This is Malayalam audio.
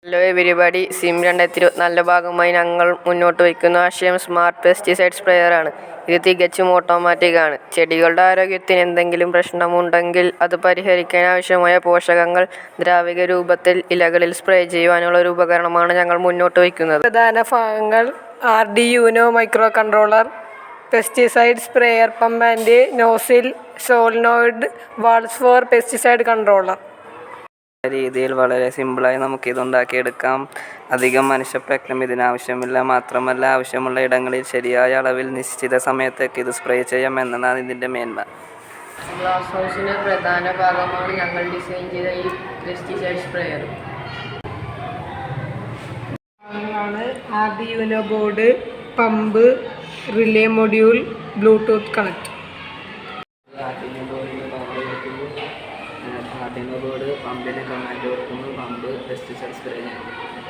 ഹലോ എവരിബഡി, സിം 2024 ഭാഗമായി ഞങ്ങൾ മുന്നോട്ട് വയ്ക്കുന്ന ആശയം സ്മാർട്ട് പെസ്റ്റിസൈഡ് സ്പ്രേയറാണ്. ഇത് തികച്ചും ഓട്ടോമാറ്റിക് ആണ്. ചെടികളുടെ ആരോഗ്യത്തിന് എന്തെങ്കിലും പ്രശ്നമുണ്ടെങ്കിൽ അത് പരിഹരിക്കാൻ ആവശ്യമായ പോഷകങ്ങൾ ദ്രാവക രൂപത്തിൽ ഇലകളിൽ സ്പ്രേ ചെയ്യുവാനുള്ള ഒരു ഉപകരണമാണ് ഞങ്ങൾ മുന്നോട്ട് വയ്ക്കുന്നത്. പ്രധാന ഭാഗങ്ങൾ: Arduino micro controller, pesticide sprayer pump and nozzle, solenoid valves for pesticide controller. രീതിയിൽ വളരെ സിമ്പിളായി നമുക്കിത് ഉണ്ടാക്കിയെടുക്കാം. അധികം മനുഷ്യപ്രയത്നം ഇതിനാവശ്യമില്ല. മാത്രമല്ല, ആവശ്യമുള്ള ഇടങ്ങളിൽ ശരിയായ അളവിൽ നിശ്ചിത സമയത്തേക്ക് ഇത് സ്പ്രേ ചെയ്യാം എന്നതാണ് ഇതിൻ്റെ മേന്മ. ഗ്ലാസ് ഹൗസിൻ്റെ പ്രധാന ഭാഗമാണ് ഞങ്ങൾ ഡിസൈൻ ചെയ്ത ഈ pesticide sprayer. Arduino board, pump, relay module, Bluetooth connect. Arduino board പമ്പിന് കമാൻഡ് കൊടുക്കുന്നു. പമ്പ് പെസ്റ്റിസൈഡ് സ്പ്രേ ചെയ്യുന്നു.